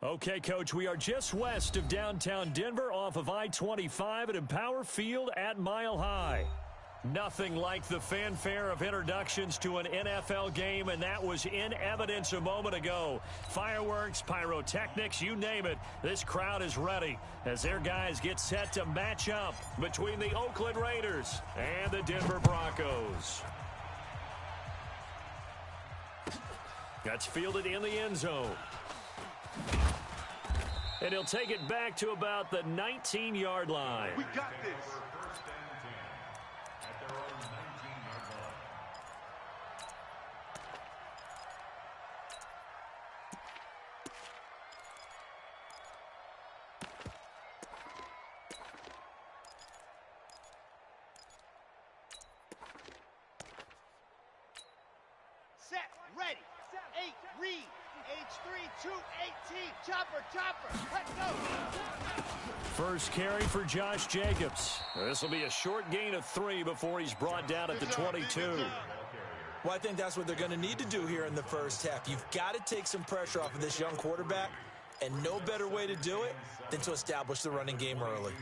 Okay, Coach, we are just west of downtown Denver off of I-25 at Empower Field at Mile High. Nothing like the fanfare of introductions to an NFL game, and that was in evidence a moment ago. Fireworks, pyrotechnics, you name it. This crowd is ready as their guys get set to match up between the Oakland Raiders and the Denver Broncos. That's fielded in the end zone. And he'll take it back to about the 19-yard line. We got this. Set, ready, 8, read, H3, 2, 18, chopper, let's go. First carry for Josh Jacobs. This will be a short gain of 3 before he's brought down at the 22. Well, I think that's what they're going to need to do here in the first half. You've got to take some pressure off of this young quarterback, and no better way to do it than to establish the running game early.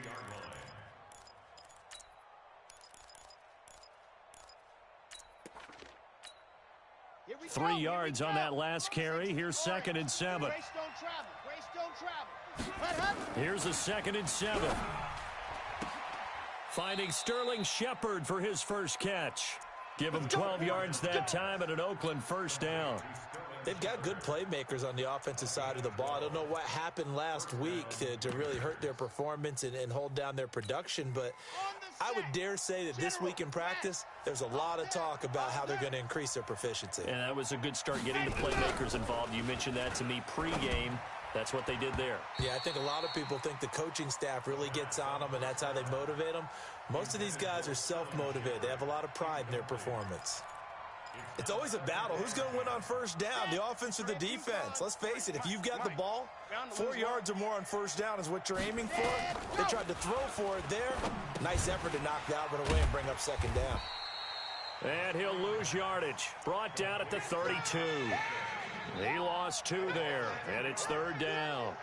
3 yards on that last carry. Here's 2nd and 7. Here's a 2nd and 7. Finding Sterling Shepard for his first catch. Give him 12 yards that time and an Oakland first down. They've got good playmakers on the offensive side of the ball. I don't know what happened last week to really hurt their performance and hold down their production, but I would dare say that this week in practice, there's a lot of talk about how they're going to increase their proficiency. And that was a good start getting the playmakers involved. You mentioned that to me pregame. That's what they did there. Yeah, I think a lot of people think the coaching staff really gets on them, and that's how they motivate them. Most of these guys are self-motivated. They have a lot of pride in their performance. It's always a battle. Who's going to win on first down, the offense or the defense? Let's face it, if you've got the ball, 4 yards or more on first down is what you're aiming for. They tried to throw for it there. Nice effort to knock that one away and bring up 2nd down. And he'll lose yardage. Brought down at the 32. He lost 2 there, and it's 3rd down.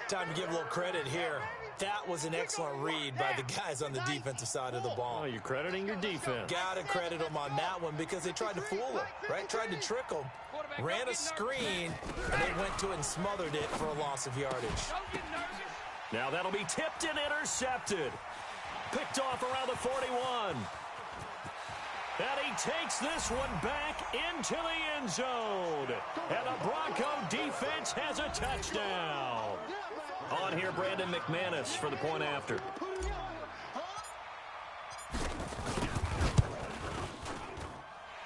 Time to give a little credit here. That was an excellent read by the guys on the defensive side of the ball. Oh, you're crediting your defense. Got to credit them on that one because they tried to fool him, right? Tried to trick him, ran a screen, and they went to it and smothered it for a loss of yardage. Now that'll be tipped and intercepted. Picked off around the 41. And he takes this one back into the end zone. And the Bronco defense has a touchdown. On here, Brandon McManus for the point after.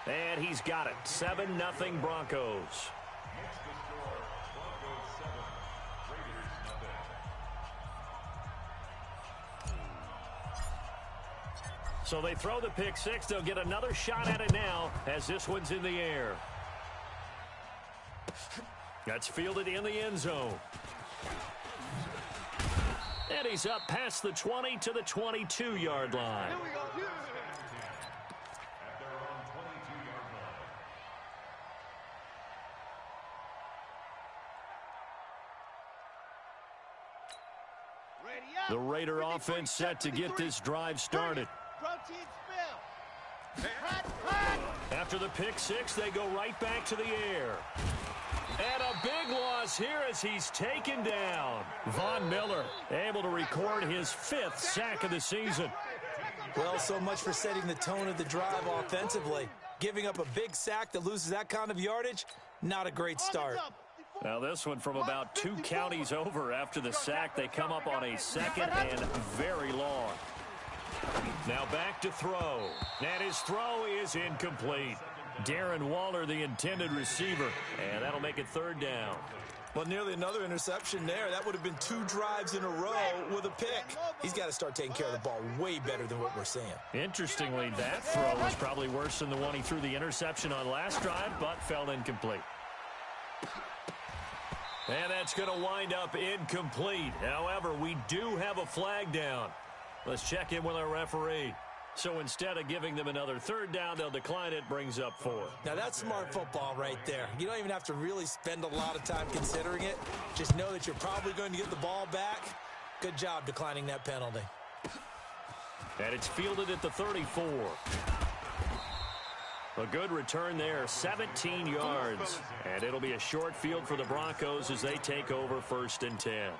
And he's got it. 7-0 Broncos. So they throw the pick 6. They'll get another shot at it now as this one's in the air. That's fielded in the end zone. And he's up past the 20 to the 22-yard line. The Raider offense set to get this drive started. After the pick 6, they go right back to the air. And a big loss here as he's taken down. Von Miller able to record his 5th sack of the season. Well, so much for setting the tone of the drive offensively. Giving up a big sack that loses that kind of yardage, not a great start. Now this one from about 2 counties over after the sack. They come up on a 2nd and very long. Now back to throw. And his throw is incomplete. Darren Waller, the intended receiver. And that'll make it 3rd down. Well, nearly another interception there. That would have been 2 drives in a row with a pick. He's got to start taking care of the ball way better than what we're seeing. Interestingly, that throw was probably worse than the one he threw the interception on last drive, but fell incomplete. And that's going to wind up incomplete. However, we do have a flag down. Let's check in with our referee. So instead of giving them another third down, they'll decline it, brings up 4. Now, that's smart football right there. You don't even have to really spend a lot of time considering it. Just know that you're probably going to get the ball back. Good job declining that penalty. And it's fielded at the 34. A good return there, 17 yards. And it'll be a short field for the Broncos as they take over 1st and 10.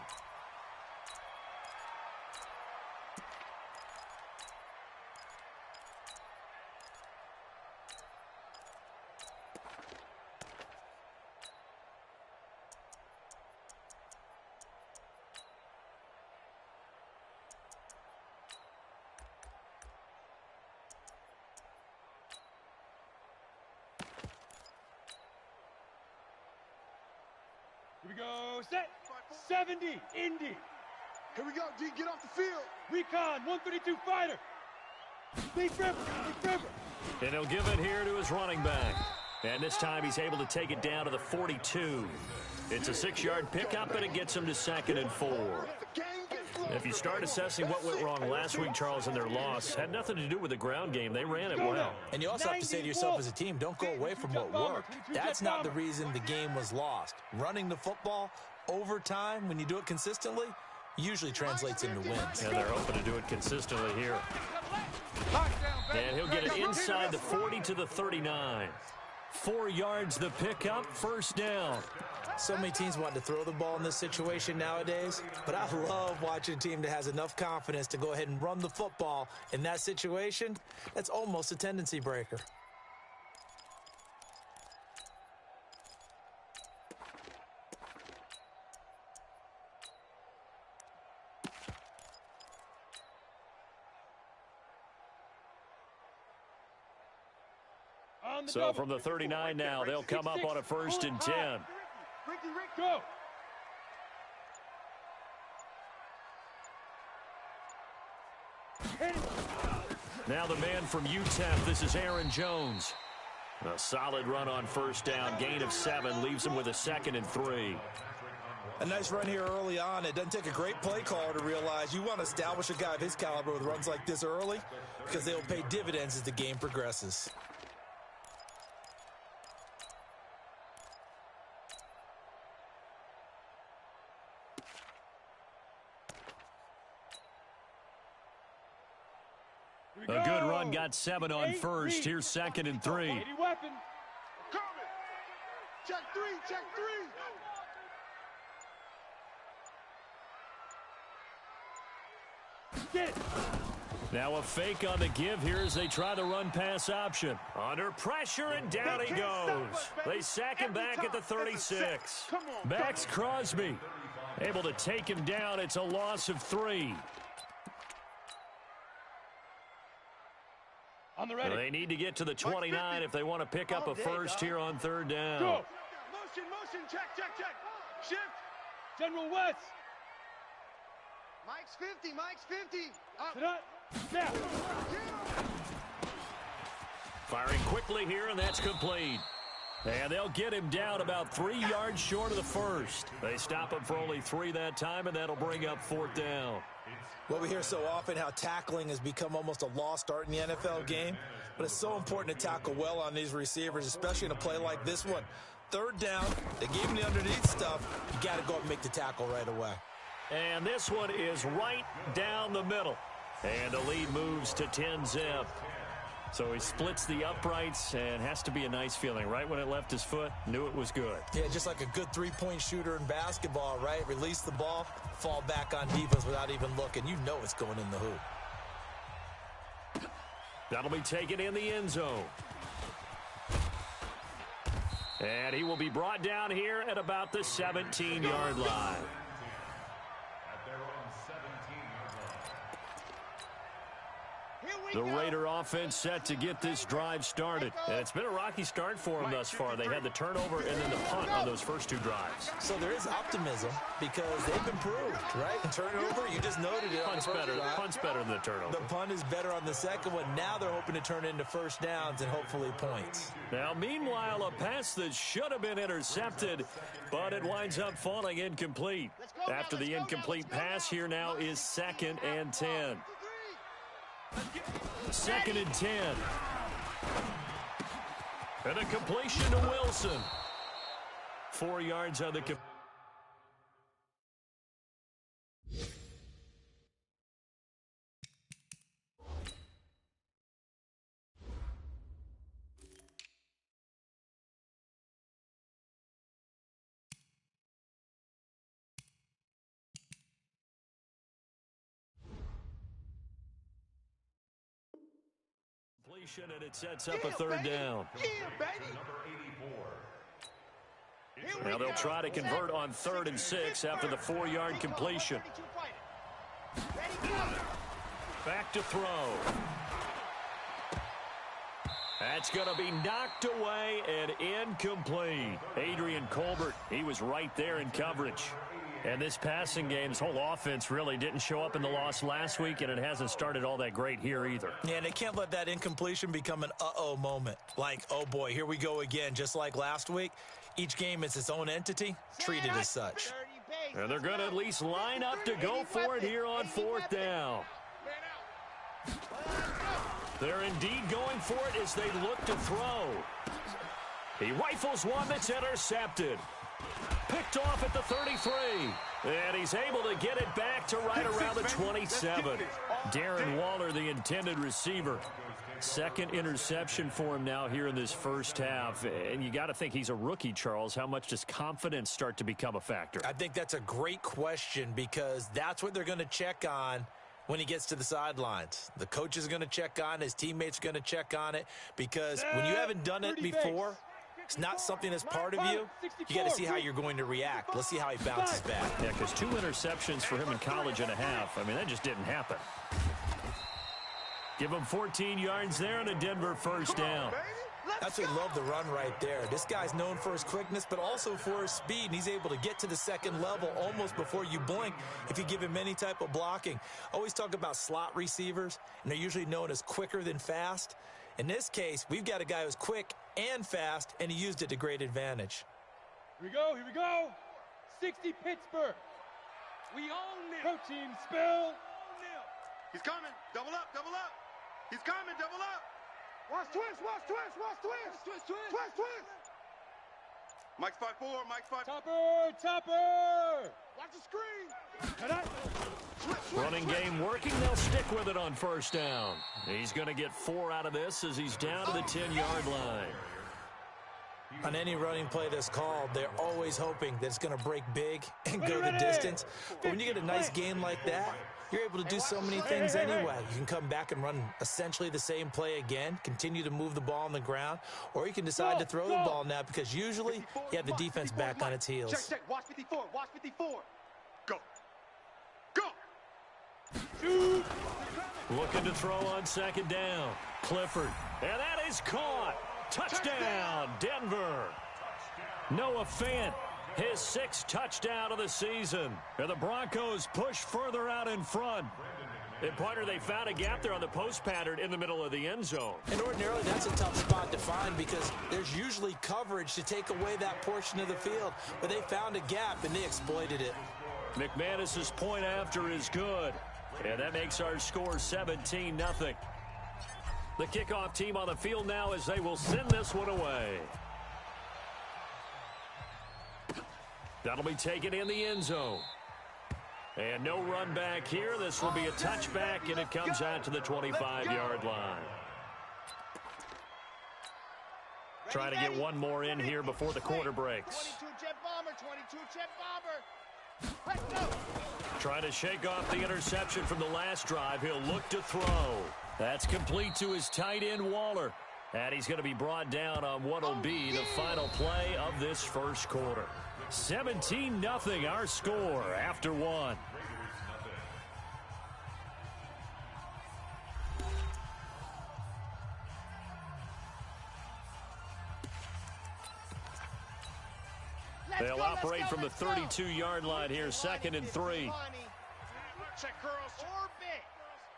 Here we go, set, 70, Indy. Here we go, D, get off the field. Recon, 132 fighter. Deep river. And he'll give it here to his running back. And this time he's able to take it down to the 42. It's a 6-yard pickup, and it gets him to 2nd and 4. If you start assessing what went wrong last week, Charles, in their loss, had nothing to do with the ground game. They ran it well. And you also have to say to yourself as a team, don't go away from what worked. That's not the reason the game was lost. Running the football over time, when you do it consistently, usually translates into wins. And they're hoping to do it consistently here. And he'll get it inside the 40 to the 39. 4 yards the pickup, 1st down. So many teams want to throw the ball in this situation nowadays, but I love watching a team that has enough confidence to go ahead and run the football in that situation. That's almost a tendency breaker. So from the 39 now, they'll come up on a 1st and 10. Rick, go. Now the man from UTEP, this is Aaron Jones. A solid run on 1st down, gain of 7, leaves him with a 2nd and 3. A nice run here early on. It doesn't take a great play caller to realize you want to establish a guy of his caliber with runs like this early because they'll pay dividends as the game progresses. A good run, got 7 on 1st. Here's 2nd and 3. Weapon. Coming. Check 3, check 3. Get it. Now a fake on the give here as they try the run-pass option. Under pressure, and down he goes. They sack him back at the 36. Max Crosby able to take him down. It's a loss of 3. On the ready. They need to get to the 29 if they want to pick up a 1st here on 3rd down. Go. Motion, check. Shift. General West. Mike's 50. Up. Sit up. Snap. Firing quickly here, and that's complete. And they'll get him down about 3 yards short of the 1st. They stop him for only 3 that time, and that'll bring up 4th down. Well, we hear so often how tackling has become almost a lost art in the NFL game, but it's so important to tackle well on these receivers, especially in a play like this one. 3rd down, they gave him the underneath stuff. You got to go up and make the tackle right away. And this one is right down the middle. And the lead moves to 10-zip. So he splits the uprights, and has to be a nice feeling. Right when it left his foot, knew it was good. Yeah, just like a good 3-point shooter in basketball, right? Release the ball, fall back on defense without even looking. You know it's going in the hoop. That'll be taken in the end zone. And he will be brought down here at about the 17-yard line. The Raider offense set to get this drive started. And it's been a rocky start for them thus far. They had the turnover and then the punt on those first 2 drives. So there is optimism because they've improved, right? And turnover, you just noted it. Punt's better than the turnover. The punt is better on the second one. Now they're hoping to turn it into 1st downs and hopefully points. Now, meanwhile, a pass that should have been intercepted, but it winds up falling incomplete. After the incomplete pass, here now is 2nd and 10. 2nd and 10. And a completion to Wilson. 4 yards on the and it sets up a 3rd down. Now they'll try to convert on 3rd and 6 after the 4-yard completion. Back to throw. That's going to be knocked away and incomplete. Adrian Colbert, he was right there in coverage. And this passing game, this whole offense really didn't show up in the loss last week, and it hasn't started all that great here either. Yeah, and they can't let that incompletion become an uh-oh moment. Like, oh boy, here we go again, just like last week. Each game is its own entity, treated as such. And they're going to at least line up to go for it here on 4th down. They're indeed going for it as they look to throw. He rifles one that's intercepted. Picked off at the 33. And he's able to get it back to right around the 27. Darren Waller, the intended receiver. 2nd interception for him now here in this first half. And you got to think he's a rookie, Charles. How much does confidence start to become a factor? I think that's a great question because that's what they're going to check on when he gets to the sidelines. The coach is going to check on, his teammates are going to check on it because when you haven't done it before, it's not something that's part of you. You got to see how you're going to react. Let's see how he bounces back. Yeah, because 2 interceptions for him in college and a half. I mean, that just didn't happen. Give him 14 yards there and a Denver 1st down. That's what we love the run right there. This guy's known for his quickness, but also for his speed. And he's able to get to the 2nd level almost before you blink if you give him any type of blocking. Always talk about slot receivers, and they're usually known as quicker than fast. In this case, we've got a guy who's quick and fast, and he used it to great advantage. Here we go, here we go. 60 Pittsburgh. We own it. Pro team spill. He's coming. Double up, double up. He's coming, double up. Watch twist, watch twist, watch twist. Twist, twist, twist, twist. Mike's 5'4", Mike's 5'4". Topper. Watch the screen. Running game working. They'll stick with it on 1st down. He's going to get 4 out of this as he's down to the 10-yard line. On any running play that's called, they're always hoping that it's going to break big and go the distance. But when you get a nice game like that, you're able to do so many things anyway. You can come back and run essentially the same play again, continue to move the ball on the ground, or you can decide to throw the ball now because usually you have the defense back on its heels. Check, watch 54, watch 54. Go. Go. Shoot. Looking to throw on 2nd down. Clifford. And that is caught. Touchdown, Denver. Noah Fant, his 6th touchdown of the season. And the Broncos push further out in front. And, partner, they found a gap there on the post pattern in the middle of the end zone. And ordinarily, that's a tough spot to find because there's usually coverage to take away that portion of the field. But they found a gap, and they exploited it. McManus's point after is good. And that makes our score 17-0. The kickoff team on the field now as they will send this one away. That'll be taken in the end zone. And no run back here. This will be a touchback, and it comes out to the 25-yard line. Trying to get one more in here before the quarter breaks. 22 jet bomber, 22 jet bomber. Let's go. Trying to shake off the interception from the last drive. He'll look to throw. That's complete to his tight end, Waller. And he's going to be brought down on what will be the final play of this first quarter. 17-0 our score after 1. They'll operate from the 32-yard line here, 2nd and 3. Check girls.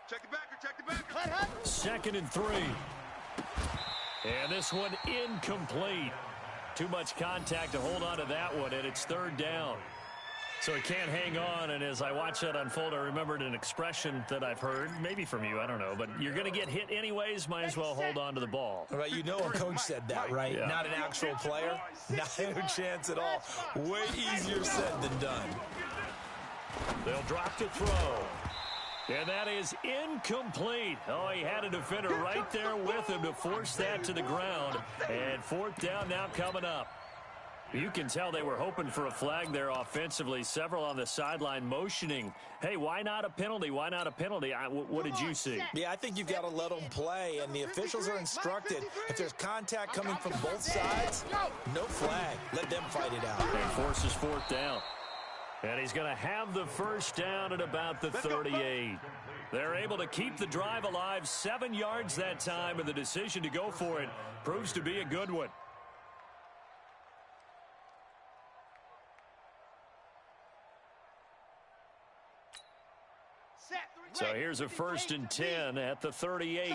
Check the backer, check the backer. 2nd and 3. And this one incomplete. Too much contact to hold on to that one, and it's 3rd down. So he can't hang on, and as I watch that unfold, I remembered an expression that I've heard, maybe from you, I don't know, but you're going to get hit anyways, might as well hold on to the ball. Right, you know a coach said that, right? Yeah. Not an actual player. Not a chance at all. Way easier said than done. They'll drop to throw. And that is incomplete. Oh, he had a defender right there with him to force that to the ground. And fourth down now coming up. You can tell they were hoping for a flag there offensively. Several on the sideline motioning, hey, why not a penalty? Why not a penalty? What did you see? Yeah, I think you've got to let them play, and the officials are instructed if there's contact coming from both sides, no flag. Let them fight it out. And forces fourth down. And he's going to have the first down at about the 38. They're able to keep the drive alive, 7 yards that time, and the decision to go for it proves to be a good one. So here's a 1st and 10 at the 38.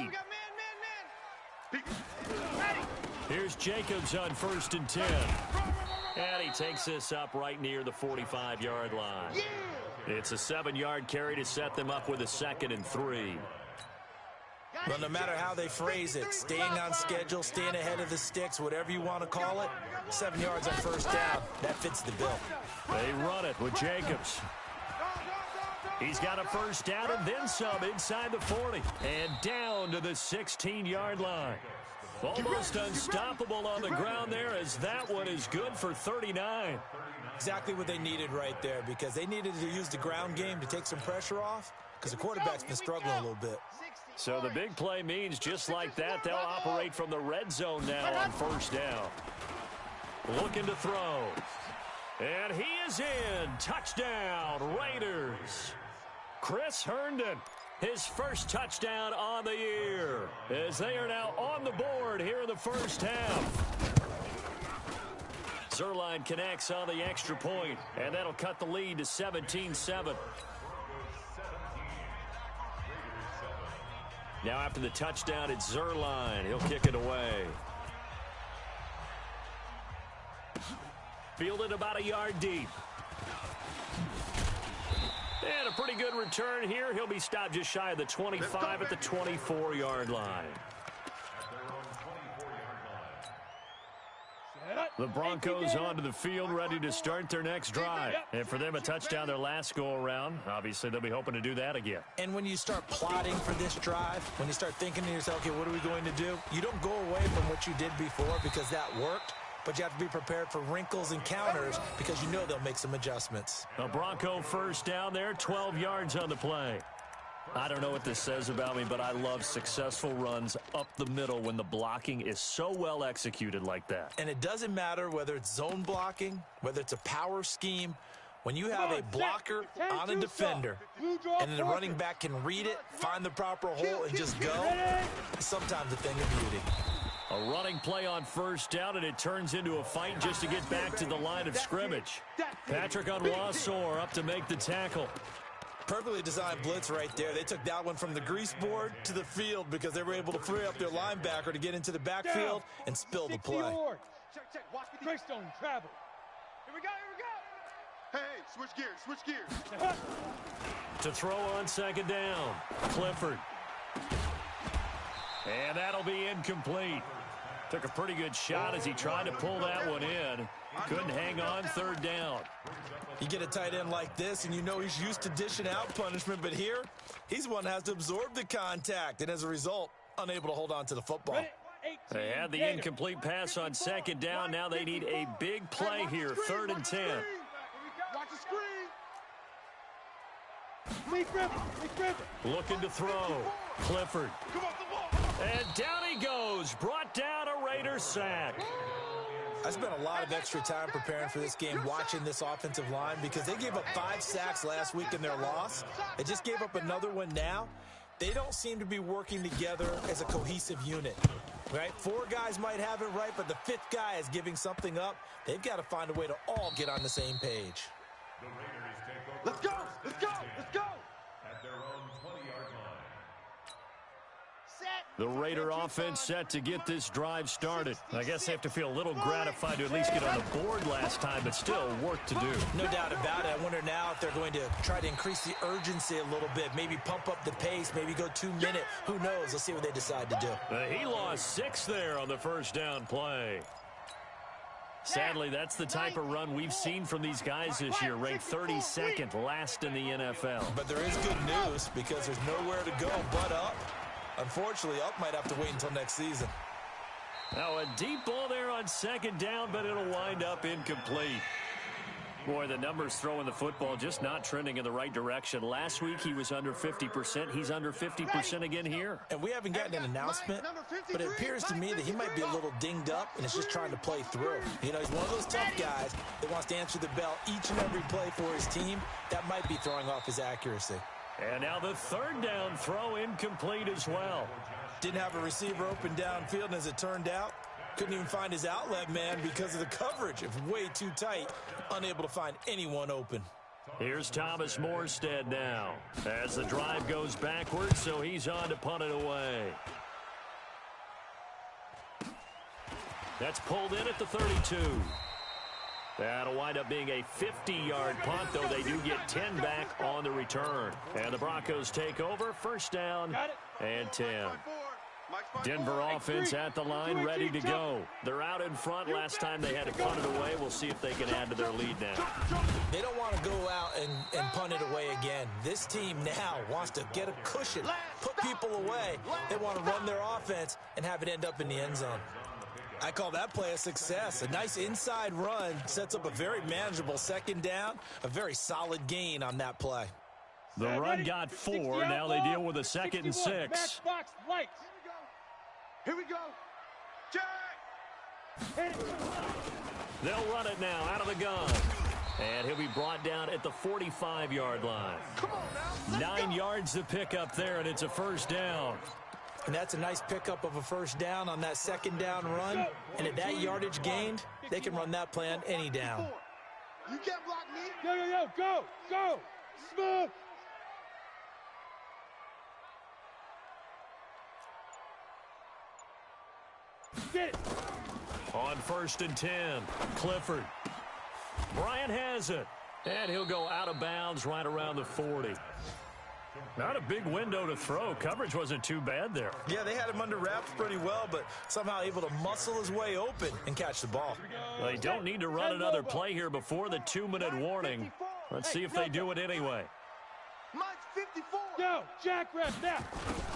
Here's Jacobs on 1st and 10. And he takes this up right near the 45-yard line. It's a 7-yard carry to set them up with a 2nd and 3. Well, no matter how they phrase it, staying on schedule, staying ahead of the sticks, whatever you want to call it, 7 yards on first down, that fits the bill. They run it with Jacobs. He's got a first down and then some inside the 40. And down to the 16-yard line. Almost unstoppable on the ground there, as that one is good for 39. Exactly what they needed right there, because they needed to use the ground game to take some pressure off, because the quarterback's been struggling a little bit. So the big play means just like that, they'll operate from the red zone now on first down. Looking to throw. And he is in. Touchdown, Raiders. Chris Herndon, his first touchdown on the year, as they are now on the board here in the first half. Zerline connects on the extra point, and that'll cut the lead to 17-7. Now after the touchdown, it's Zerline. He'll kick it away. Fielded about a yard deep. And a pretty good return here. He'll be stopped just shy of the 25 at the 24-yard line. The Broncos onto the field, ready to start their next drive. And for them, a touchdown their last go-around. Obviously, they'll be hoping to do that again. And when you start plotting for this drive, when you start thinking to yourself, okay, what are we going to do? You don't go away from what you did before because that worked. But you have to be prepared for wrinkles and counters because you know they'll make some adjustments. A Bronco first down there, 12 yards on the play. I don't know what this says about me, but I love successful runs up the middle when the blocking is so well executed like that. And it doesn't matter whether it's zone blocking, whether it's a power scheme. When you have a blocker on a defender and then the running back can read it, find the proper hole, and just go, it's sometimes a thing of beauty. A running play on first down, and it turns into a fight just to get back to the line of scrimmage. Patrick Onwuasor up to make the tackle. Perfectly designed blitz right there. They took that one from the grease board to the field because they were able to free up their linebacker to get into the backfield and spill the play. Check. Watch the Greystone travel. Here we go. Hey, switch gears. To throw on second down, Clifford. And that'll be incomplete. Took a pretty good shot as he tried to pull that one in. Couldn't hang on, third down. You get a tight end like this, and you know he's used to dishing out punishment, but here, he's one that has to absorb the contact, and as a result, unable to hold on to the football. They had the incomplete pass on second down. Now they need a big play here, 3rd and 10. Watch the screen. Looking to throw. Clifford. And down he goes. Brought down a Raider sack. I spent a lot of extra time preparing for this game, watching this offensive line, because they gave up 5 sacks last week in their loss. They just gave up another one now. They don't seem to be working together as a cohesive unit, right? 4 guys might have it right, but the 5th guy is giving something up. They've got to find a way to all get on the same page. Let's go. Set. The Raider offense set to get this drive started. I guess they have to feel a little gratified to at least get on the board last time, but still work to do. No doubt about it. I wonder now if they're going to try to increase the urgency a little bit, maybe pump up the pace, maybe go 2 minute. Who knows? Let's see what they decide to do. He lost 6 there on the first down play. Sadly, that's the type of run we've seen from these guys this year, ranked 32nd last in the NFL. But there is good news because there's nowhere to go but up. Unfortunately, Up might have to wait until next season. Now a deep ball there on second down, but it'll wind up incomplete. Boy, the numbers throwing the football just not trending in the right direction. Last week he was under 50%. He's under 50% again here. And we haven't gotten an announcement, but it appears to me that he might be a little dinged up and is just trying to play through. You know, he's one of those tough guys that wants to answer the bell each and every play for his team. That might be throwing off his accuracy. And now the third down throw incomplete as well. Didn't have a receiver open downfield, and as it turned out, couldn't even find his outlet man because of the coverage. It's way too tight, unable to find anyone open. Here's Thomas Morstead now as the drive goes backwards, so he's on to punt it away. That's pulled in at the 32. That'll wind up being a 50-yard punt, though they do get 10 back on the return. And the Broncos take over, first down and 10. Denver offense at the line, ready to go. They're out in front. Last time they had to punt it away. We'll see if they can add to their lead now. They don't want to go out and punt it away again. This team now wants to get a cushion, put people away. They want to run their offense and have it end up in the end zone. I call that play a success. A nice inside run sets up a very manageable second down, a very solid gain on that play. The run got 4. Now they deal with a 2nd and 6. Here we go. Jack! They'll run it now out of the gun. And he'll be brought down at the 45-yard line. Come on now. 9 yards to pick up there, and it's a first down. And that's a nice pickup of a first down on that second down run. And at that yardage gained, they can run that play on any down. You can't block me. Go. Smooth. Get it. On 1st and 10, Clifford. Bryant has it. And he'll go out of bounds right around the 40. Not a big window to throw. Coverage wasn't too bad there. Yeah, they had him under wraps pretty well, but somehow able to muscle his way open and catch the ball. They don't need to run another play here before the 2-minute warning. Let's see if they do it anyway. Mike's 54. Go. Jack ref now.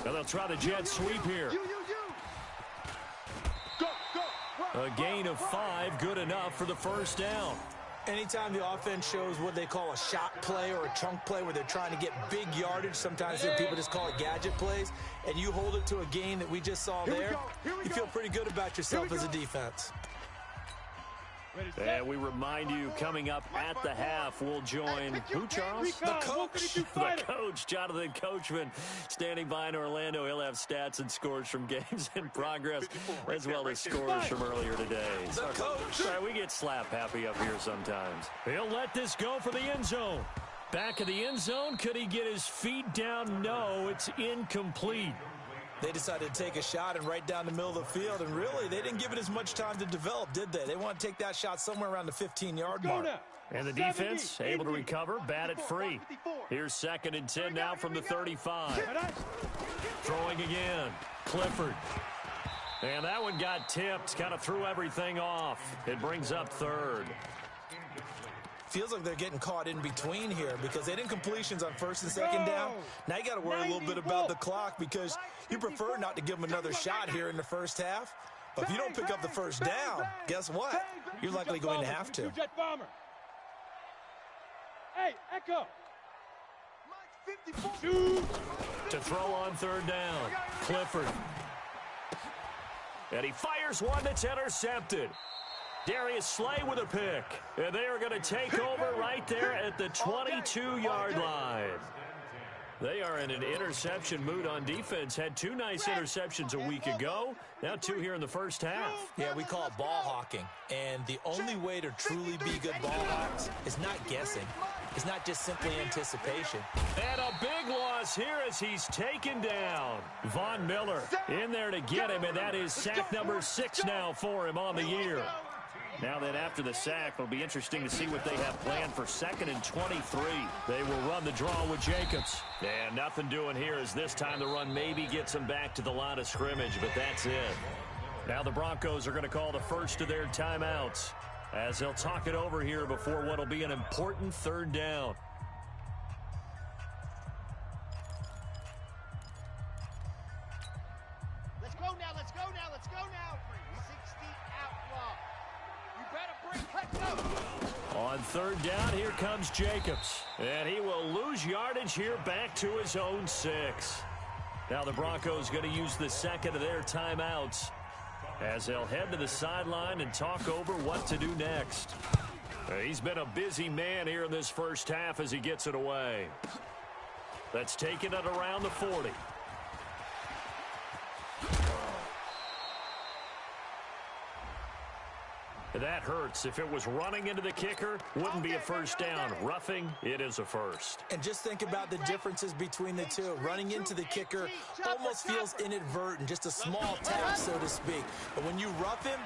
Now they'll try the jet sweep here. You. Go. A gain of 5, good enough for the first down. Anytime the offense shows what they call a shot play or a chunk play where they're trying to get big yardage, sometimes people just call it gadget plays, and you hold it to a gain that we just saw there, you feel pretty good about yourself as a defense. And we remind you, coming up at the half, we'll join who, Charles? The coach. The coach, Jonathan Coachman, standing by in Orlando. He'll have stats and scores from games in progress, as well as scores from earlier today. The coach. Sorry, we get slap happy up here sometimes. He'll let this go for the end zone. Back of the end zone. Could he get his feet down? No, it's incomplete. They decided to take a shot and right down the middle of the field, and really, they didn't give it as much time to develop, did they? They want to take that shot somewhere around the 15-yard mark. And the defense able to recover, bat it free. Here's 2nd and 10 now from the 35. Throwing again, Clifford. And that one got tipped, kind of threw everything off. It brings up 3rd. Feels like they're getting caught in between here because they didn't completions on 1st and 2nd down. Now you got to worry a little bit about the clock because you prefer not to give them another shot here in the first half. But if you don't pick up the first down, guess what? You're likely going to have to. Hey, Echo. To throw on 3rd down, Clifford. And he fires one that's intercepted. Darius Slay with a pick. And they are going to take over right there at the 22-yard line. They are in an interception mood on defense. Had 2 nice interceptions a week ago. Now 2 here in the first half. Yeah, we call it ball hawking. And the only way to truly be good ball hawks is not guessing. It's not just simply anticipation. And a big one loss here as he's taken down. Von Miller in there to get him, and that is sack number 6 now for him on the year. Now then, after the sack, it'll be interesting to see what they have planned for 2nd and 23. They will run the draw with Jacobs. And nothing doing here as this time the run maybe gets them back to the line of scrimmage, but that's it. Now the Broncos are going to call the first of their timeouts as they'll talk it over here before what will be an important 3rd down. Let's go now, let's go now, let's go now. 60 outlaw. You better break, let's go. On 3rd down, here comes Jacobs. And he will lose yardage here back to his own 6. Now the Broncos going to use the 2nd of their timeouts as they'll head to the sideline and talk over what to do next. He's been a busy man here in this first half as he gets it away. That's taken it around the 40. That hurts. If it was running into the kicker, wouldn't be a first down. Roughing, it is a first. And just think about the differences between the two. Running into the kicker almost feels inadvertent, just a small tap, so to speak. But when you rough him,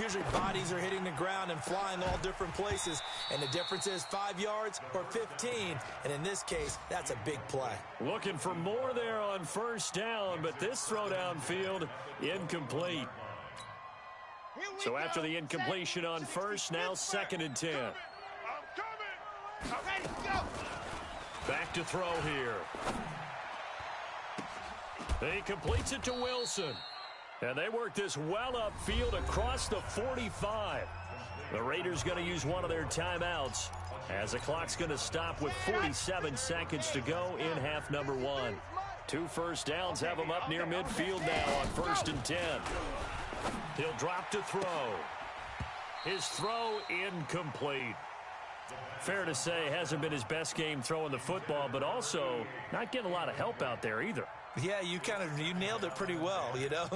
usually bodies are hitting the ground and flying all different places. And the difference is 5 yards or 15. And in this case, that's a big play. Looking for more there on 1st down, but this throw downfield, incomplete. So after the incompletion on 1st, now 2nd and 10. Back to throw here. He completes it to Wilson. And they work this well upfield across the 45. The Raiders going to use one of their timeouts as the clock's going to stop with 47 seconds to go in half number 1. 2 first downs have him up near midfield now on 1st and 10. He'll drop to throw. His throw incomplete. Fair to say, hasn't been his best game throwing the football, but also not getting a lot of help out there either. Yeah, you nailed it pretty well, you know.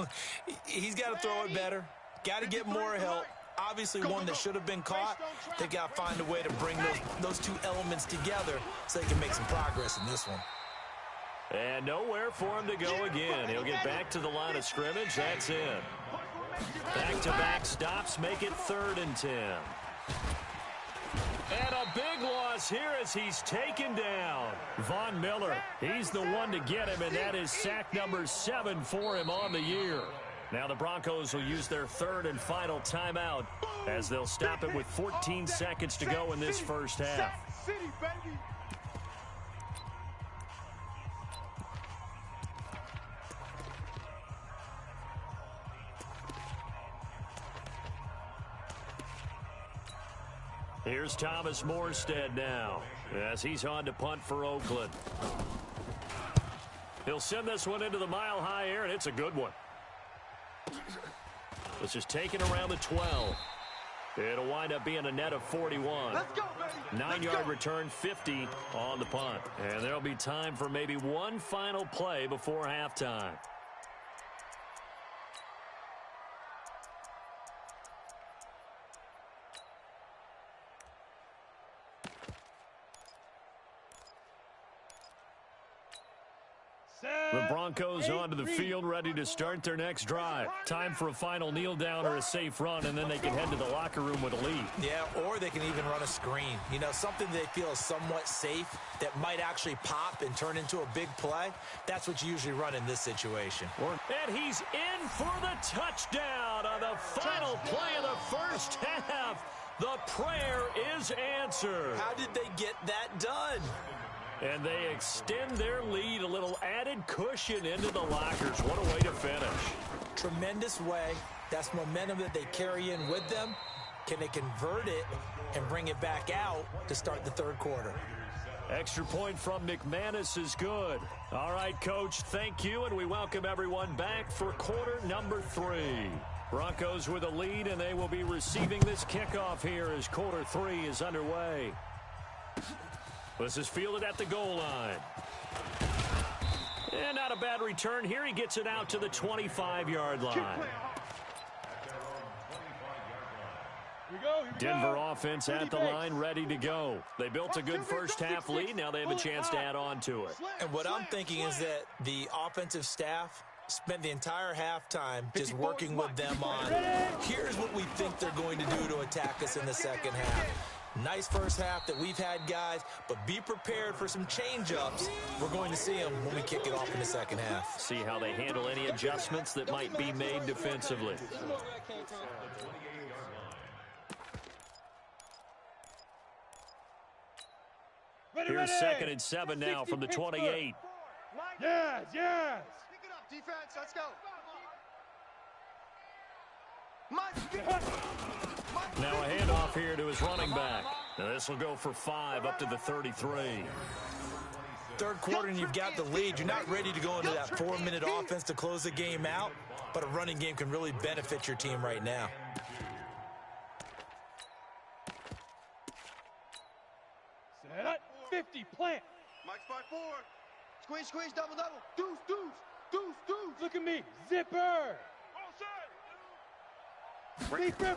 He's got to throw it better. Got to get more help. Obviously one that should have been caught. They got to find a way to bring those two elements together so they can make some progress in this one. And nowhere for him to go again. He'll get back to the line of scrimmage. That's it. Back-to-back stops make it 3rd and 10. And a big loss here as he's taken down. Von Miller, he's the one to get him, and that is sack number 7 for him on the year. Now the Broncos will use their 3rd and final timeout as they'll stop it with 14 seconds to go in this first half. Here's Thomas Morstead now as he's on to punt for Oakland. He'll send this one into the mile-high air, and it's a good one. This is taken around the 12. It'll wind up being a net of 41. 9-yard return, 50 on the punt. And there'll be time for maybe one final play before halftime. The Broncos onto the field, ready to start their next drive. Time for a final kneel down or a safe run, and then they can head to the locker room with a lead. Yeah, or they can even run a screen. You know, something they feel is somewhat safe that might actually pop and turn into a big play. That's what you usually run in this situation. And he's in for the touchdown on the final play of the first half. The prayer is answered. How did they get that done? And they extend their lead, a little added cushion into the lockers. What a way to finish. Tremendous way. That's momentum that they carry in with them. Can they convert it and bring it back out to start the third quarter? Extra point from McManus is good. All right, Coach, thank you, and we welcome everyone back for quarter number 3. Broncos with a lead, and they will be receiving this kickoff here as quarter 3 is underway. This is fielded at the goal line. And not a bad return here. He gets it out to the 25-yard line. Denver offense at the line, ready to go. They built a good first half lead. Now they have a chance to add on to it. And what I'm thinking is that the offensive staff spent the entire halftime just working with them on, here's what we think they're going to do to attack us in the second half. Nice first half that we've had, guys, but be prepared for some change-ups. We're going to see them when we kick it off in the second half. See how they handle any adjustments that might be made defensively. Here's 2nd and 7 now from the 28. Yes. Pick it up, defense. Let's go. Now a handoff here to his running back. Now this will go for 5 up to the 33. Third quarter and you've got the lead. You're not ready to go into that 4-minute offense to close the game out, but a running game can really benefit your team right now. Set up. 50, plant. Mike's 5-4. Squeeze, double. Deuce. Look at me. Zipper. Big river.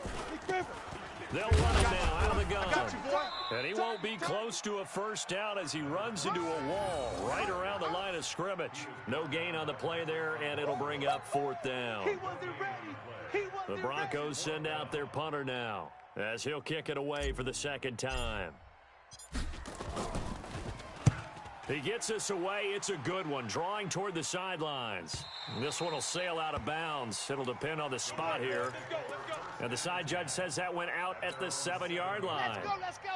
They'll run him now out of the gun. And he won't be close to a first down as he runs into a wall right around the line of scrimmage. No gain on the play there, and it'll bring up 4th down. The Broncos send out their punter now as he'll kick it away for the 2nd time. He gets us away. It's a good one, drawing toward the sidelines. This one will sail out of bounds. It'll depend on the spot here. And the side judge says that went out at the 7-yard line. Let's go.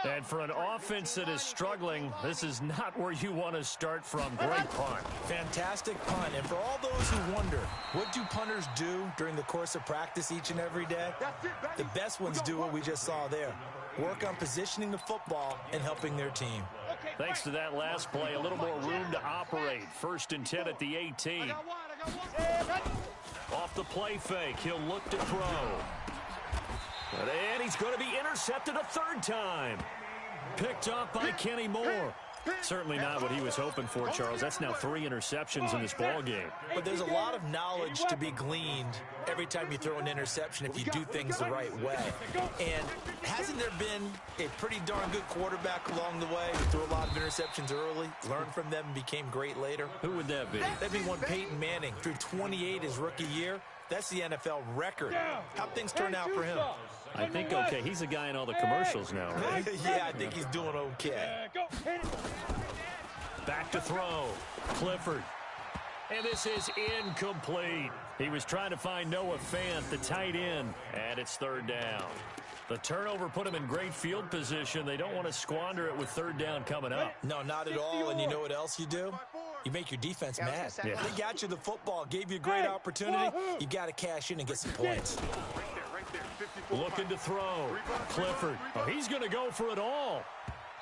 And for an offense that is struggling, this is not where you want to start from. Great punt. Fantastic punt. And for all those who wonder, what do punters do during the course of practice each and every day? The best ones do what we just saw there. Work on positioning the football and helping their team. Thanks to that last play, a little more room to operate. 1st and 10 at the 18. Off the play fake, he'll look to throw. And he's going to be intercepted a 3rd time. Picked up by Kenny Moore. Certainly not what he was hoping for, Charles. That's now 3 interceptions in this ball game. But there's a lot of knowledge to be gleaned every time you throw an interception if you do things the right way. And hasn't there been a pretty darn good quarterback along the way who threw a lot of interceptions early, learned from them, and became great later? Who would that be? That'd be one Peyton Manning. Threw 28 his rookie year. That's the NFL record. How'd things turn out for him? I think okay. He's a guy in all the commercials now, right? Yeah, I think he's doing okay. Back to throw. Clifford. And this is incomplete. He was trying to find Noah Fant, the tight end, and it's 3rd down. The turnover put him in great field position. They don't want to squander it with 3rd down coming up. No, not at all. And you know what else you do? You make your defense mad. Yeah. They got you the football, gave you a great opportunity. You got to cash in and get some points. Looking to throw. Clifford. Oh, he's going to go for it all.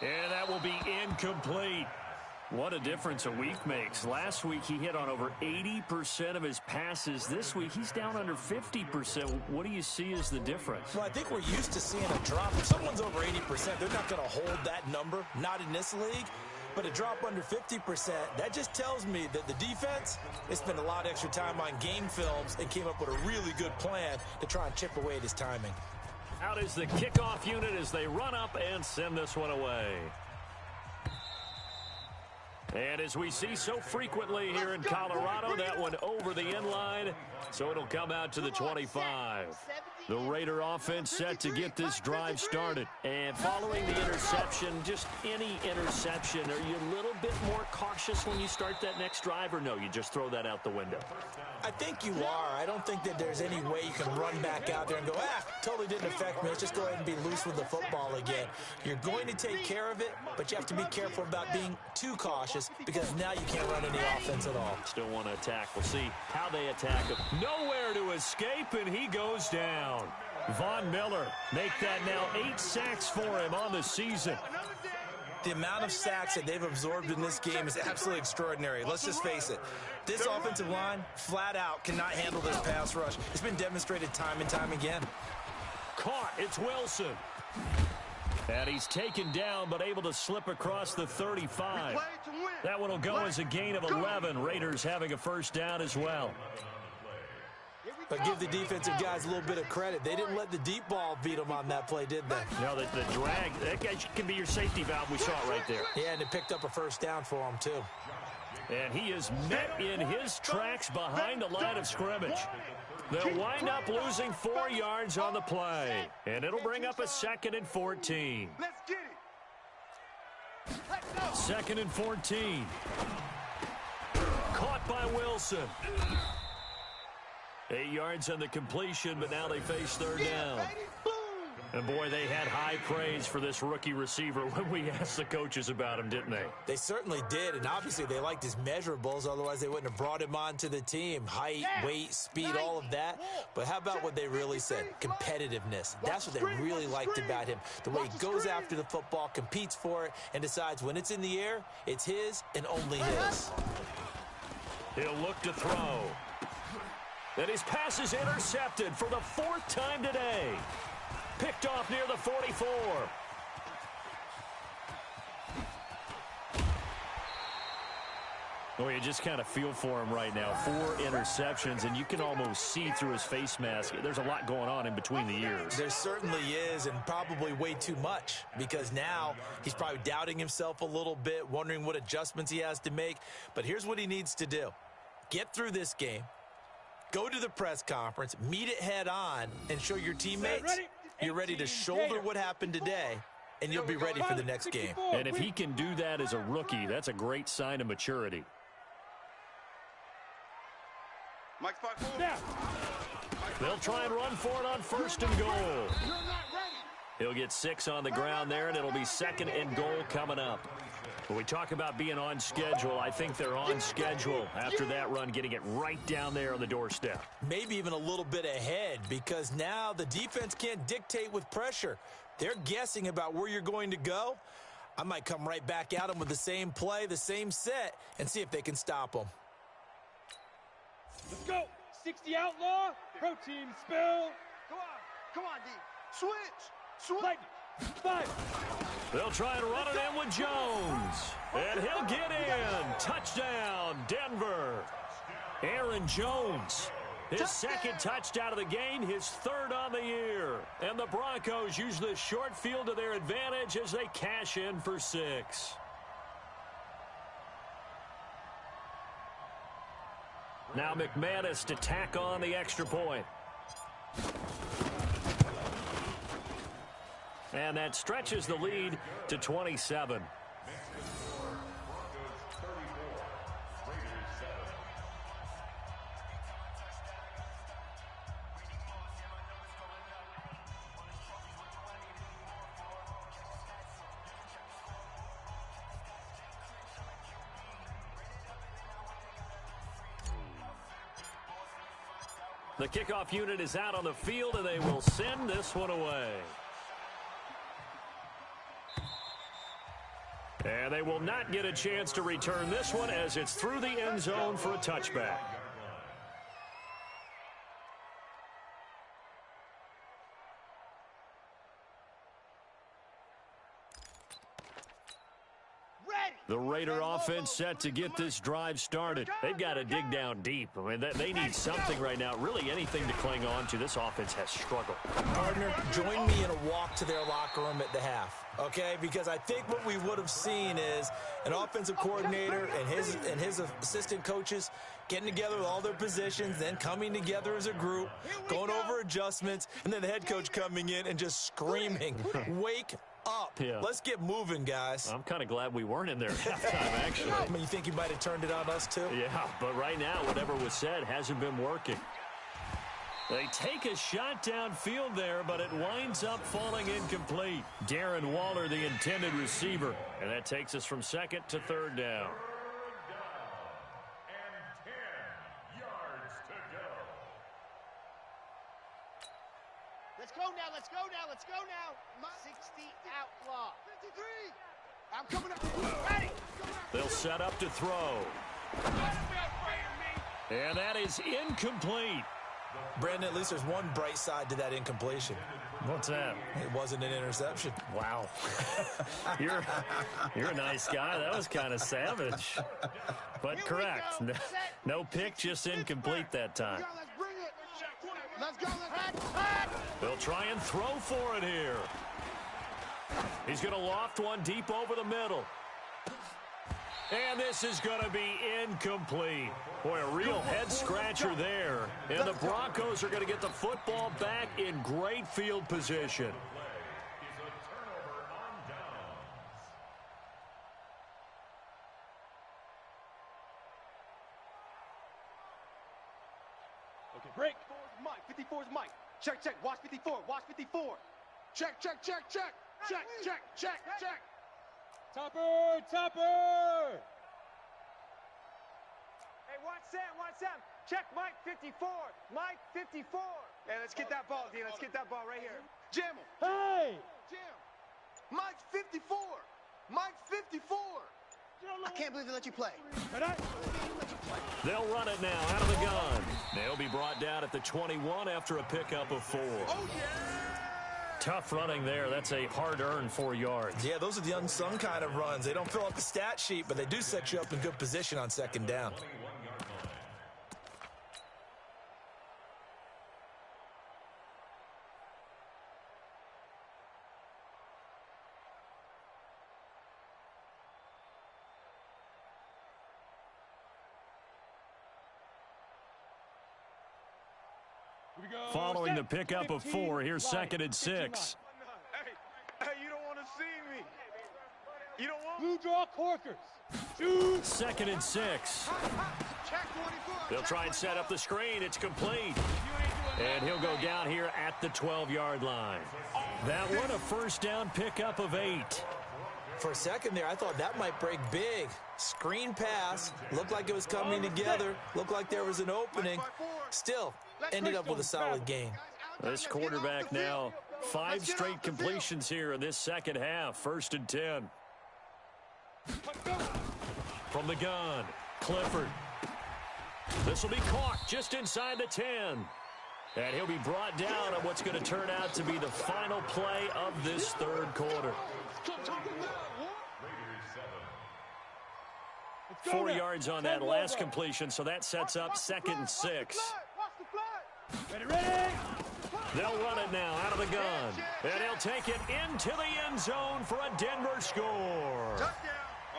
And that will be incomplete. What a difference a week makes. Last week, he hit on over 80% of his passes. This week, he's down under 50%. What do you see as the difference? Well, I think we're used to seeing a drop. If someone's over 80%, they're not going to hold that number, not in this league. But a drop under 50%, that just tells me that the defense, they spent a lot of extra time on game films and came up with a really good plan to try and chip away at his timing. Out is the kickoff unit as they run up and send this one away. And as we see so frequently here in Colorado, that one over the end line, so it'll come out to the 25. The Raider offense set to get this drive started. And following the interception, just any interception, are you a little bit more cautious when you start that next drive, or no, you just throw that out the window? I think you are. I don't think that there's any way you can run back out there and go, totally didn't affect me. Let's just go ahead and be loose with the football again. You're going to take care of it, but you have to be careful about being too cautious because now you can't run any offense at all. Still want to attack. We'll see how they attack him. Nowhere to escape, and he goes down. Von Miller make that now 8 sacks for him on the season. The amount of sacks that they've absorbed in this game is absolutely extraordinary. Let's just face it. This offensive line, flat out, cannot handle this pass rush. It's been demonstrated time and time again. Caught. It's Wilson. And he's taken down, but able to slip across the 35. That one will go as a gain of 11. Raiders having a first down as well. Here we But give the defensive guys a little bit of credit. They didn't let the deep ball beat them on that play, did they? No, the drag, that guy can be your safety valve. We saw it right there. Yeah, and it picked up a first down for him, too. And he is met in his tracks behind the line of scrimmage. They'll wind up losing 4 yards on the play. And it'll bring up a 2nd and 14. Let's get it. 2nd and 14. Caught by Wilson. 8 yards on the completion, but now they face 3rd down. And, boy, they had high praise for this rookie receiver when we asked the coaches about him, didn't they? They certainly did, and obviously they liked his measurables. Otherwise, they wouldn't have brought him onto the team. Height, weight, speed, all of that. But how about what they really said? Competitiveness. That's what they really liked about him. The way he goes after the football, competes for it, and decides when it's in the air, it's his and only his. He'll look to throw. And his pass is intercepted for the 4th time today. Picked off near the 44. Oh, you just kind of feel for him right now. 4 interceptions, and you can almost see through his face mask. There's a lot going on in between the ears. There certainly is, and probably way too much, because now he's probably doubting himself a little bit, wondering what adjustments he has to make. But here's what he needs to do. Get through this game. Go to the press conference, meet it head on, and show your teammates you're ready to shoulder what happened today, and you'll be ready for the next game. And if he can do that as a rookie, that's a great sign of maturity. Mike's 5-4. They'll try and run for it on 1st and goal. He'll get 6 on the ground there, and it'll be 2nd and goal coming up. When we talk about being on schedule, I think they're on schedule after that run, getting it right down there on the doorstep. Maybe even a little bit ahead, because now the defense can't dictate with pressure. They're guessing about where you're going to go. I might come right back at them with the same play, the same set, and see if they can stop them. Let's go. 60 outlaw. Pro team spill. Come on, D. Switch. Like 5. They'll try and run it in with Jones. And he'll get in. Touchdown, Denver. Aaron Jones. His 2nd touchdown of the game, his 3rd on the year. And the Broncos use the short field to their advantage as they cash in for 6. Now McManus to tack on the extra point. And that stretches the lead to 27. The kickoff unit is out on the field, and they will send this one away. And they will not get a chance to return this one as it's through the end zone for a touchback. The Raider offense set to get this drive started. They've got to dig down deep. I mean, they need something right now, really anything to cling on to. This offense has struggled. Partner, join me in a walk to their locker room at the half, okay? Because I think what we would have seen is an offensive coordinator and his assistant coaches getting together with all their positions, then coming together as a group, going over adjustments, and then the head coach coming in and just screaming, wake up. Yeah. Let's get moving, guys. I'm kind of glad we weren't in there at halftime, actually. I mean, you think he might have turned it on us, too? Yeah, but right now, whatever was said hasn't been working. They take a shot downfield there, but it winds up falling incomplete. Darren Waller, the intended receiver. And that takes us from 2nd to 3rd down. Let's go now, let's go now, let's go now. 60 outlaw. 53. I'm coming up. Ready. They'll set up to throw. And that is incomplete. Brandon, at least there's one bright side to that incompletion. What's that? It wasn't an interception. Wow. You're a nice guy. That was kind of savage. But correct. No pick, just incomplete that time. Let's go. Let's They'll try and throw for it here. He's going to loft one deep over the middle. And this is going to be incomplete. Boy, a real head-scratcher there. And the Broncos are going to get the football back in great field position. Okay, break. 54 is Mike. Check, check. Watch 54. Watch 54. Check, check, check, check. Check, check, check, check. Topper, Topper! Hey, watch Sam. Check Mike 54. Mike 54. Hey, let's get that ball, D. Let's get that ball right here. Jam him. Hey! Jam. Mike's 54. Mike's 54. I can't believe they let you play. They'll run it now out of the gun. They'll be brought down at the 21 after a pickup of 4. Oh, yeah! Tough running there. That's a hard-earned 4 yards. Yeah, those are the unsung kind of runs. They don't fill up the stat sheet, but they do set you up in good position on second down. Following the pickup of 4, here's 2nd and 6. Hey, you don't want to see me. You don't want Blue draw Corkers. 2nd and 6. Check 24. They'll try and set up the screen. It's complete. And he'll go down here at the 12-yard line. That one, a first down pickup of 8. For a second there, I thought that might break big. Screen pass. Looked like it was coming together. Looked like there was an opening. Still, ended up with a solid gain. This quarterback now, 5 straight completions here in this second half. 1st and 10. From the gun, Clifford. This will be caught just inside the 10. And he'll be brought down on what's going to turn out to be the final play of this 3rd quarter. 4 yards on that last completion, so that sets up 2nd and 6. Ready? They'll run it now out of the gun. And he'll take it into the end zone for a Denver score.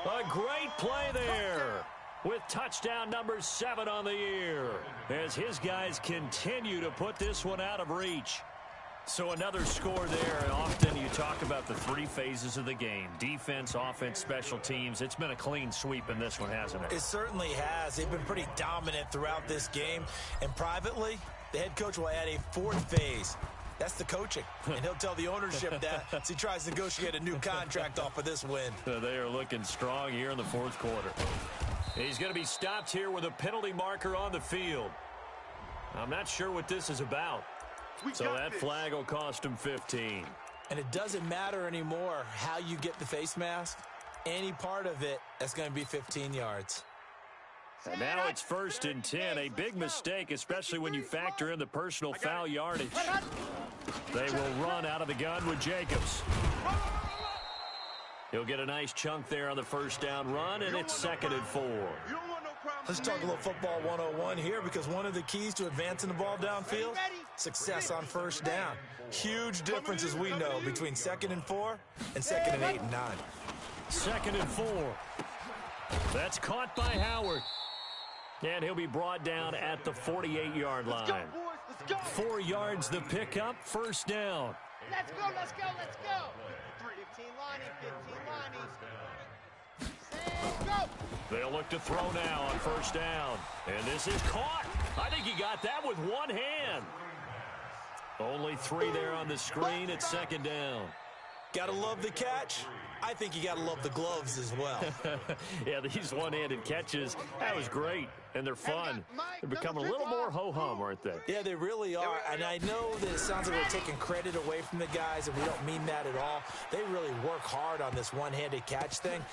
A great play there with touchdown number 7 on the year as his guys continue to put this one out of reach. So another score there, and often you talk about the 3 phases of the game. Defense, offense, special teams. It's been a clean sweep in this one, hasn't it? It certainly has. They've been pretty dominant throughout this game. And privately, the head coach will add a 4th phase. That's the coaching. And he'll tell the ownership that as he tries to negotiate a new contract off of this win. They are looking strong here in the 4th quarter. He's going to be stopped here with a penalty marker on the field. I'm not sure what this is about. So that flag will cost him 15. And it doesn't matter anymore how you get the face mask. Any part of it, that's going to be 15 yards. And now it's 1st and 10. A big mistake, especially when you factor in the personal foul yardage. They will run out of the gun with Jacobs. He'll get a nice chunk there on the first down run, and it's 2nd and 4. Let's talk a little football 101 here, because one of the keys to advancing the ball downfield, success on first down. Huge difference, as we know, between 2nd and 4 and 2nd and 8 and 9. 2nd and 4. That's caught by Howard. And he'll be brought down at the 48-yard line. 4 yards the pickup, first down. Let's go, let's go, let's go. 15 Lonnie, 15 Lonnie. Sam, go. They'll look to throw now on first down. And this is caught. I think he got that with one hand. Only 3 there on the screen at 2nd down. Gotta love the catch. I think you gotta love the gloves as well. Yeah, these one-handed catches, that was great. And they're fun. They're becoming a little more ho-hum, aren't they? Yeah, they really are. And I know that it sounds like we're taking credit away from the guys, and we don't mean that at all. They really work hard on this one-handed catch thing.